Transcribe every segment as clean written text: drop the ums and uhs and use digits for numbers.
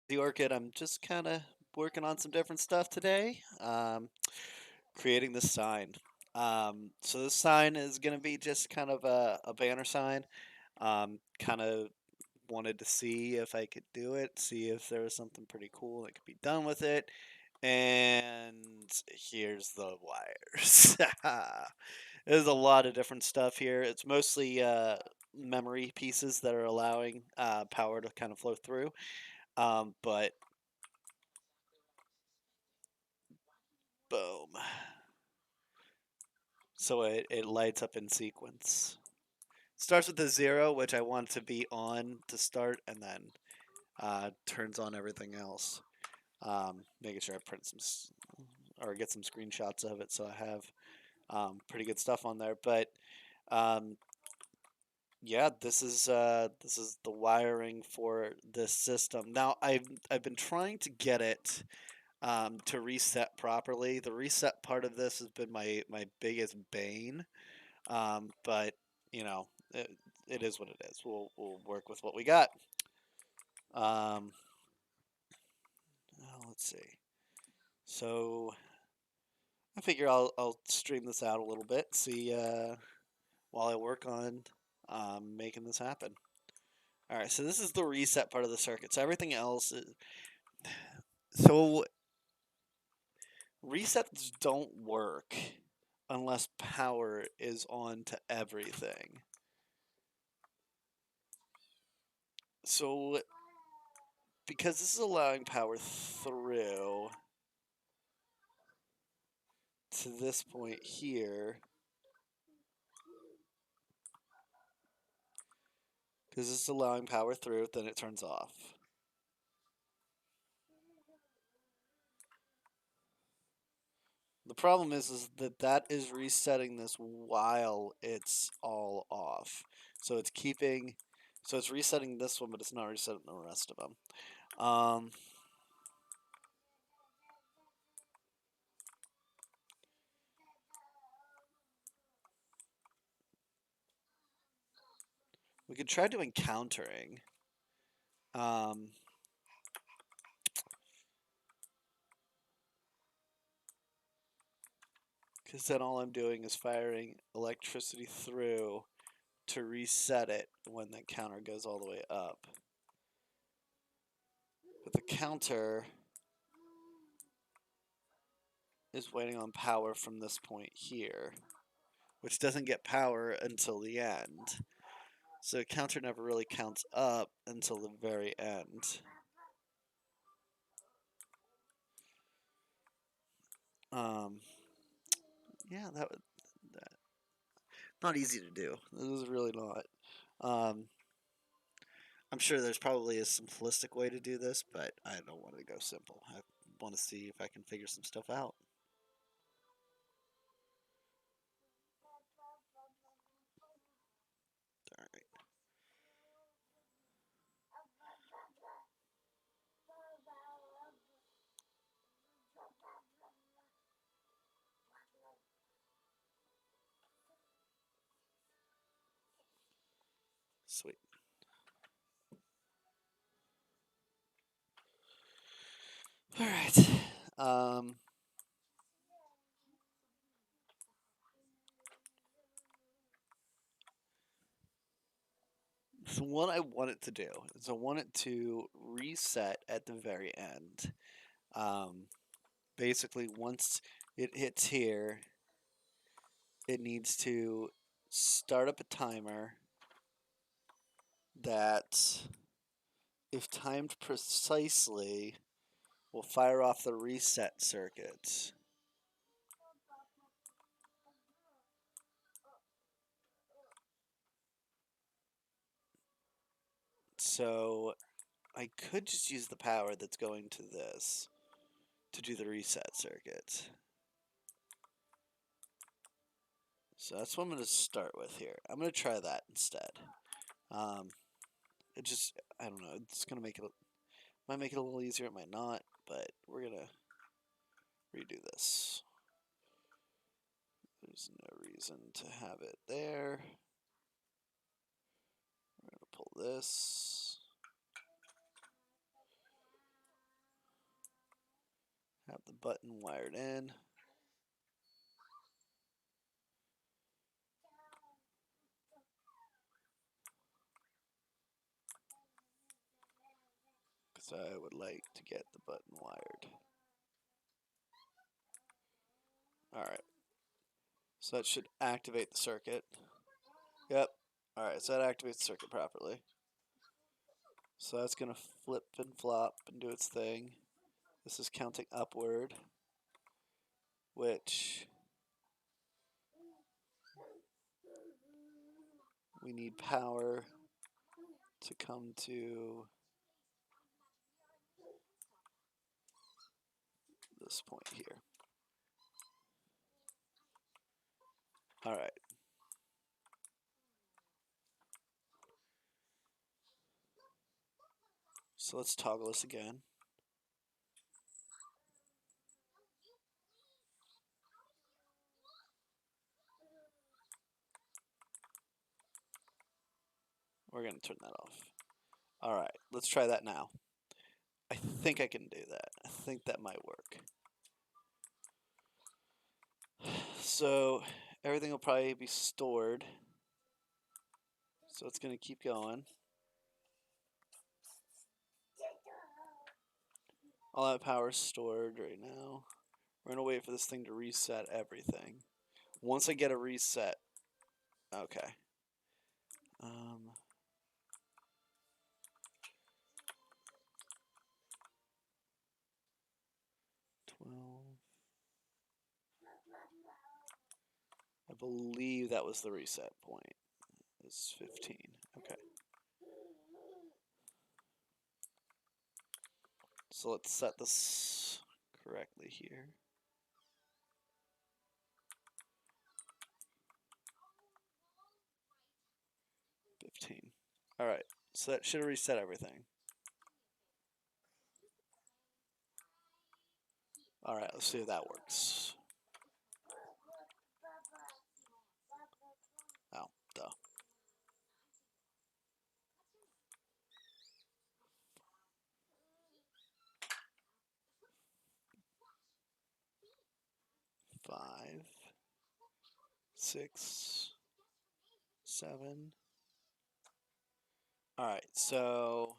The Orchid, I'm just kind of working on some different stuff today. Creating this sign. So this sign is going to be just kind of a banner sign. Kind of wanted to see if I could do it, see if there was something pretty cool that could be done with it. And here's the wires. There's a lot of different stuff here. It's mostly memory pieces that are allowing power to kind of flow through. But boom. So it lights up in sequence. Starts with a 0, which I want to be on to start, and then turns on everything else. Making sure I print some or get some screenshots of it, so I have pretty good stuff on there. But um, yeah, this is the wiring for this system. Now I've been trying to get it to reset properly. The reset part of this has been my biggest bane. But you know, it is what it is. We'll work with what we got. Um, let's see. So I figure I'll stream this out a little bit, see while I work on making this happen. All right, so this is the reset part of the circuit. So everything else is so resets don't work unless power is on to everything. So because this is allowing power through to this point here, because this is allowing power through, then it turns off. The problem is that that is resetting this while it's all off. So it's keeping, so it's resetting this one, but it's not resetting the rest of them. We could try doing countering. Um, because then all I'm doing is firing electricity through to reset it when the counter goes all the way up. But the counter is waiting on power from this point here, which doesn't get power until the end. So counter never really counts up until the very end. Um, yeah, that not easy to do. This is really not. Um, I'm sure there's probably a simplistic way to do this, but I don't want to go simple. I want to see if I can figure some stuff out. All right. Sweet. All right. So what I want it to do is I want it to reset at the very end. Um, Basically, once it hits here, it needs to start up a timer that, if timed precisely, will fire off the reset circuit. So I could just use the power that's going to this to do the reset circuit. So that's what I'm going to start with here. I'm going to try that instead. Um, it just, I don't know, it's going to make it, might make it a little easier, it might not, but we're going to redo this. There's no reason to have it there. We're going to pull this. Have the button wired in. Because I would like to get the button wired. Alright. So that should activate the circuit. Yep. Alright, so that activates the circuit properly. So that's going to flip and flop and do its thing. This is counting upward, which we need power to come to this point here. Alright. So let's toggle this again. We're going to turn that off. Alright, let's try that now. I think I can do that. I think that might work. So everything will probably be stored. So it's going to keep going. All that power is stored right now. We're going to wait for this thing to reset everything. Once I get a reset, okay. 12. I believe that was the reset point. It's 15. Okay. So let's set this correctly here. 15. Alright, so that should reset everything. Alright, let's see if that works. Oh, duh. Five, 6, 7. Alright, so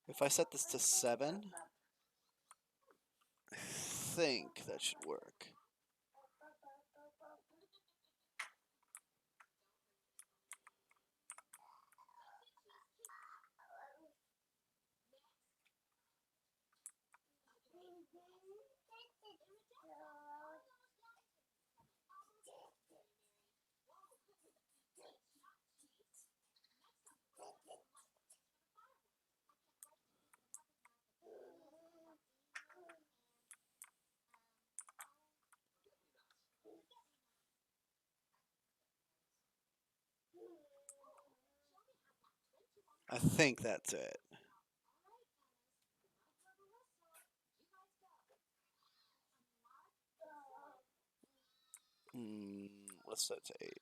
if I set this to 7, I think that should work. I think that's it. Let's set to 8.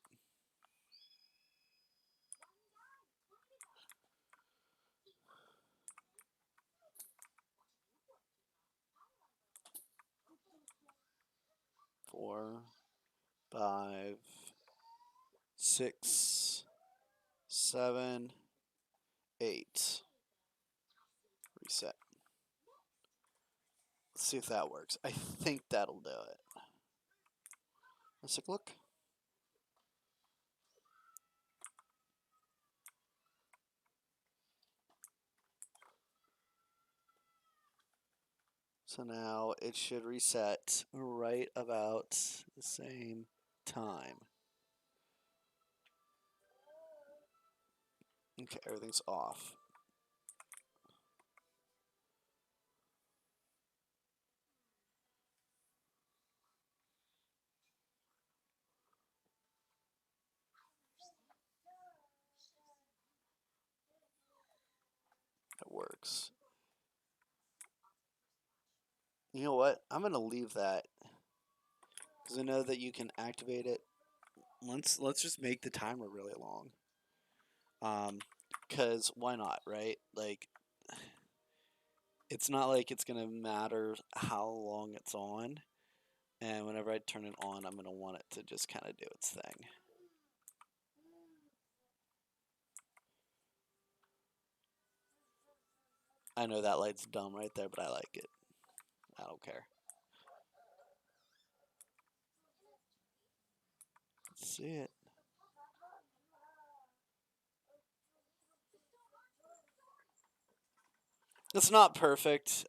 Four, 5, 6, 7, 8. Reset. Let's see if that works. I think that'll do it. Let's take a look. So now it should reset right about the same time. Okay, everything's off. It works. You know what? I'm gonna leave that because I know that you can activate it. Let's just make the timer really long. Because why not, right? Like, it's not like it's going to matter how long it's on. And whenever I turn it on, I'm going to want it to just kind of do its thing. I know that light's dumb right there, but I like it. I don't care. Let's see it. It's not perfect.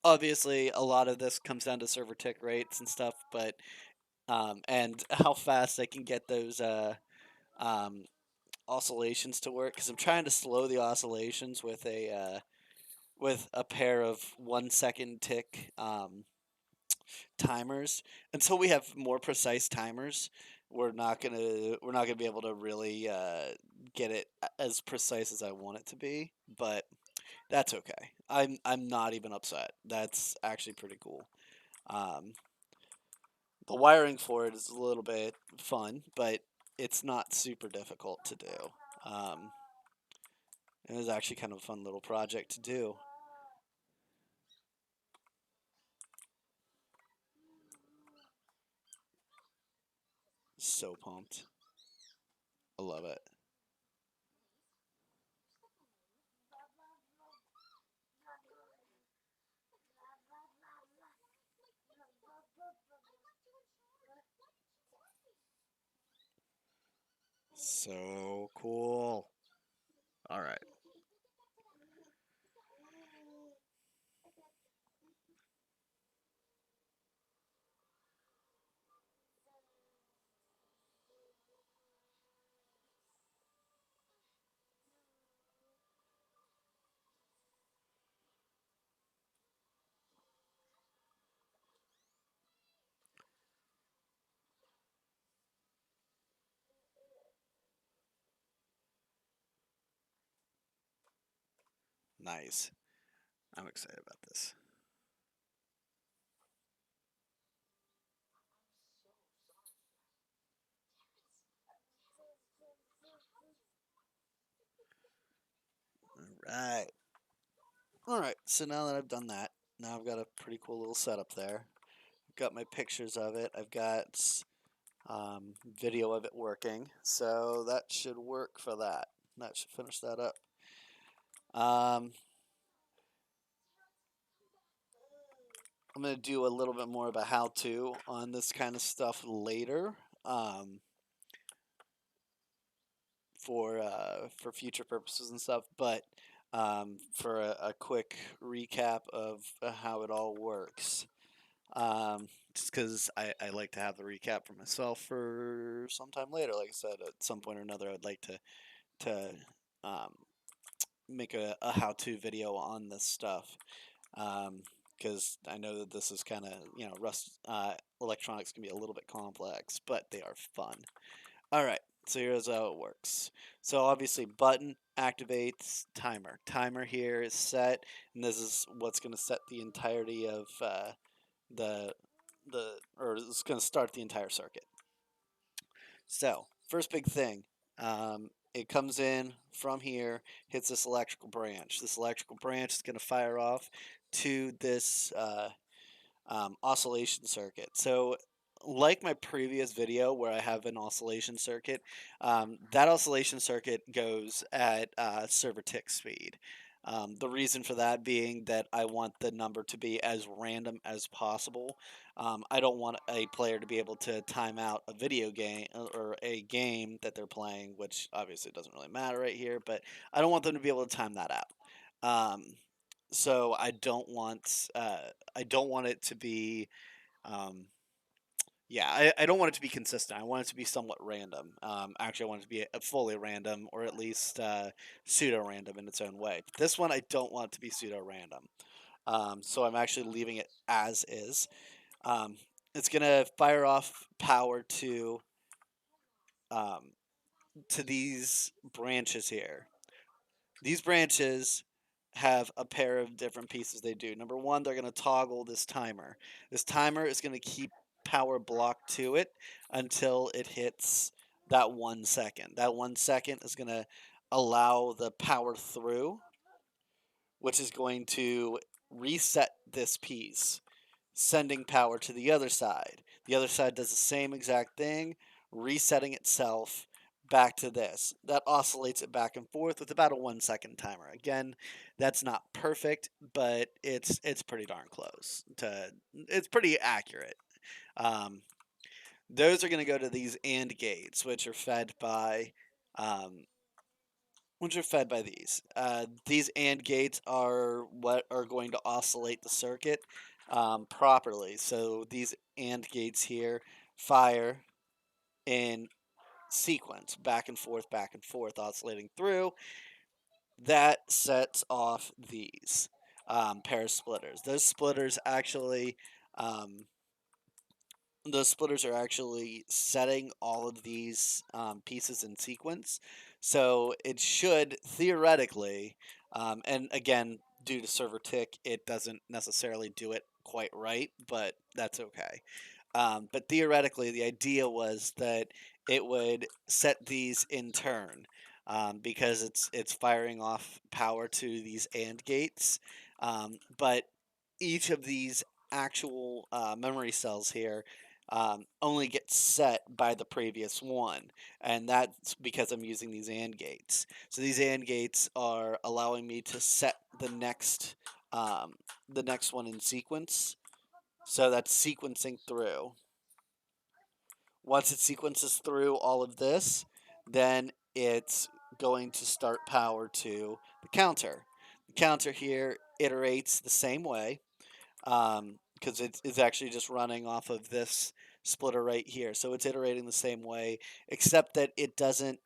Obviously, a lot of this comes down to server tick rates and stuff, but and how fast I can get those um, oscillations to work. Because I'm trying to slow the oscillations with a pair of 1 second tick timers. Until we have more precise timers, we're not gonna be able to really get it as precise as I want it to be. But that's okay. I'm not even upset. That's actually pretty cool. Um, the wiring for it is a little bit fun, but it's not super difficult to do. Um, it was actually kind of a fun little project to do. So pumped. I love it. So cool. All right. Nice. I'm excited about this. All right. All right. So now that I've done that, now I've got a pretty cool little setup there. I've got my pictures of it. I've got video of it working. So that should work for that. That should finish that up. Um, I'm going to do a little bit more of a how-to on this kind of stuff later um, for future purposes and stuff. But for a quick recap of how it all works, just because I like to have the recap for myself for sometime later. Like I said, at some point or another, I'd like to um, make a how-to video on this stuff. Because I know that this is kind of, Rust electronics can be a little bit complex, but they are fun. All right, so here's how it works. So obviously, button activates timer. Timer here is set, and this is what's going to set the entirety of the or it's going to start the entire circuit. So first big thing, it comes in from here, hits this electrical branch. This electrical branch is going to fire off to this oscillation circuit. So, like my previous video where I have an oscillation circuit, that oscillation circuit goes at server tick speed. The reason for that being that I want the number to be as random as possible. I don't want a player to be able to time out a video game or a game that they're playing, which obviously doesn't really matter right here, but I don't want them to be able to time that out. Um, so I don't want it to be um, yeah, I don't want it to be consistent. I want it to be somewhat random. Actually, I want it to be a fully random or at least pseudo random in its own way. But this one I don't want it to be pseudo random. So I'm actually leaving it as is. Um, it's gonna fire off power um, to these branches here. These branches have a pair of different pieces they do. Number one, they're going to toggle this timer. This timer is going to keep power blocked to it until it hits that 1 second. That 1 second is going to allow the power through which is going to reset this piece, sending power to the other side. The other side does the same exact thing, resetting itself back to this. That oscillates it back and forth with about a 1 second timer. Again, that's not perfect, but it's pretty darn close to it's pretty accurate. Um, those are going to go to these AND gates, um, which are fed by these. These AND gates are what are going to oscillate the circuit properly. So these AND gates here fire in sequence, back and forth, oscillating through. That sets off these pair of splitters. Um, those splitters are actually setting all of these pieces in sequence. So it should theoretically, and again, due to server tick, it doesn't necessarily do it quite right, but that's okay. But theoretically, the idea was that it would set these in turn because it's firing off power to these AND gates. But each of these actual memory cells here only gets set by the previous one, and that's because I'm using these AND gates. So these AND gates are allowing me to set um, the next one in sequence. So that's sequencing through. Once it sequences through all of this, then it's going to start power to the counter. The counter here iterates the same way because it's actually just running off of this splitter right here. So it's iterating the same way, except that it doesn't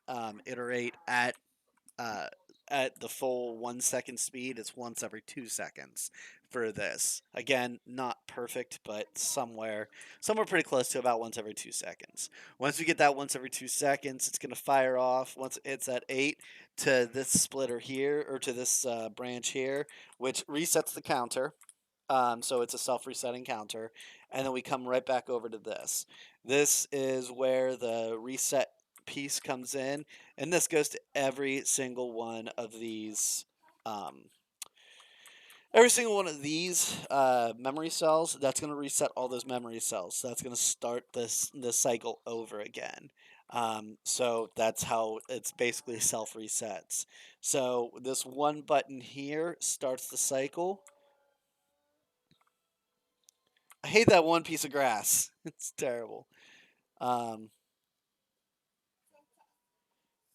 iterate uh, at the full 1 second speed. It's once every 2 seconds for this. Again, not perfect, but somewhere pretty close to about once every 2 seconds. Once we get that once every 2 seconds, it's going to fire off once it's at 8 to this splitter here or to this branch here, which resets the counter. So it's a self-resetting counter, and then we come right back over to this. This is where the reset piece comes in, and this goes to um, every single one of these memory cells. That's going to reset all those memory cells. So that's going to start this cycle over again. So that's how it's basically self resets. So this one button here starts the cycle. I hate that one piece of grass. It's terrible. Um,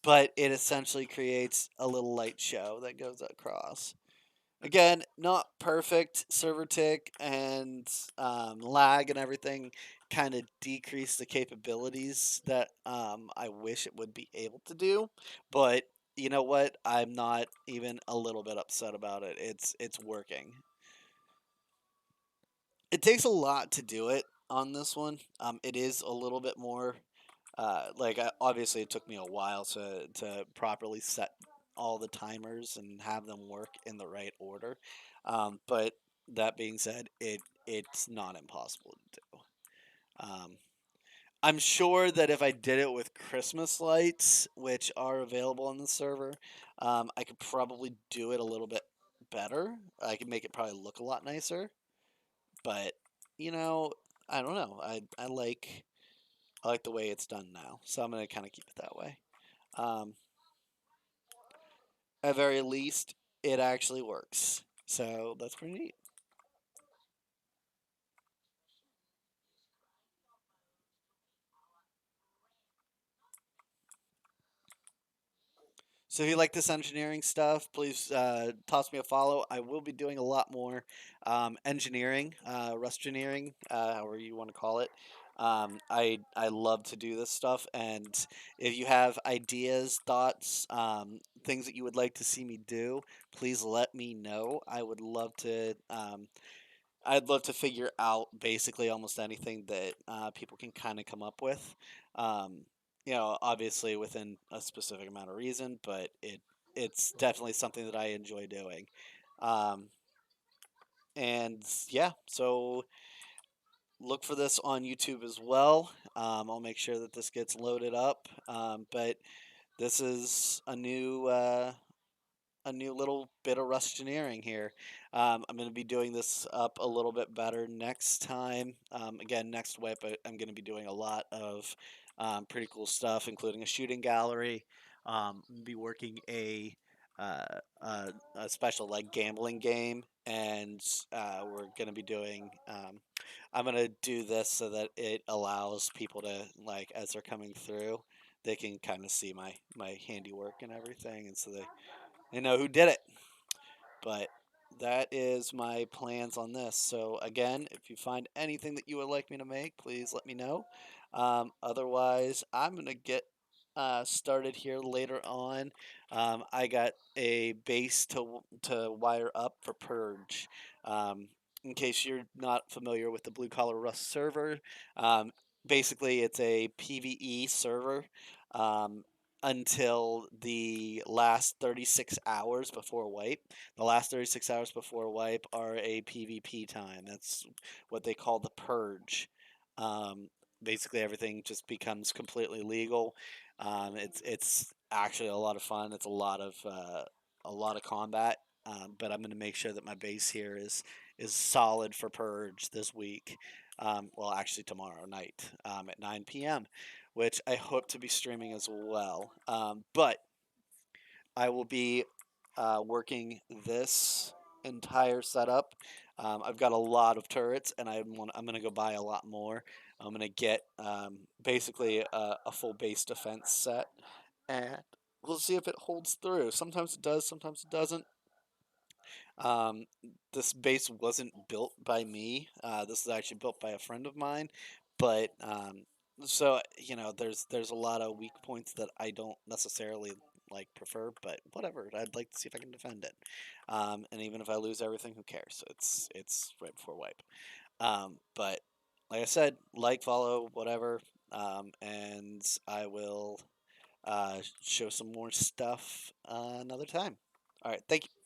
but it essentially creates a little light show that goes across. Again, not perfect. Server tick and lag and everything kind of decrease the capabilities that I wish it would be able to do. But you know what? I'm not even a little bit upset about it. It's working. It takes a lot to do it on this one. It is a little bit more obviously it took me a while to properly set all the timers and have them work in the right order. But that being said, it's not impossible to do. Um, I'm sure that if I did it with Christmas lights, which are available on the server, I could probably do it a little bit better. I could make it probably look a lot nicer. But you know, I don't know. I like the way it's done now, so I'm gonna kind of keep it that way. Um, at very least, it actually works, so that's pretty neat. So if you like this engineering stuff, please toss me a follow. I will be doing a lot more engineering, rust engineering, however you want to call it. I love to do this stuff, and if you have ideas, thoughts, things that you would like to see me do, please let me know. I'd love to figure out basically almost anything that people can kind of come up with. Um, obviously within a specific amount of reason, but it's definitely something that I enjoy doing. Um, and yeah, so look for this on YouTube as well. I'll make sure that this gets loaded up. But this is a new little bit of Rustineering here. I'm going to be doing this up a little bit better next time. Again, next whip, I'm going to be doing a lot of pretty cool stuff, including a shooting gallery. Be working a special like gambling game, and we're going to be doing. I'm going to do this so that it allows people to like as they're coming through, they can kind of see my handiwork and everything, and so they know who did it. But that is my plans on this. So again, if you find anything that you would like me to make, please let me know. Otherwise, I'm gonna get started here later on. I got a base to wire up for Purge. Um, in case you're not familiar with the Blue Collar Rust server, um, basically it's a PVE server. Um, until the last 36 hours before wipe. The last 36 hours before wipe are a PvP time. That's what they call the purge. Um, Basically, everything just becomes completely legal. It's actually a lot of fun. It's a lot of combat. But I'm going to make sure that my base here is solid for purge this week. Well, actually tomorrow night at 9 p.m., which I hope to be streaming as well. But I will be working this entire setup. I've got a lot of turrets, and I'm going to go buy a lot more. I'm going to get basically a full base defense set, and we'll see if it holds through. Sometimes it does, sometimes it doesn't. Um, this base wasn't built by me. This is actually built by a friend of mine, but so there's a lot of weak points that I don't necessarily like prefer, but whatever. I'd like to see if I can defend it. And even if I lose everything, who cares? It's right before wipe. But like I said, like, follow, whatever, and I will show some more stuff another time. All right, thank you.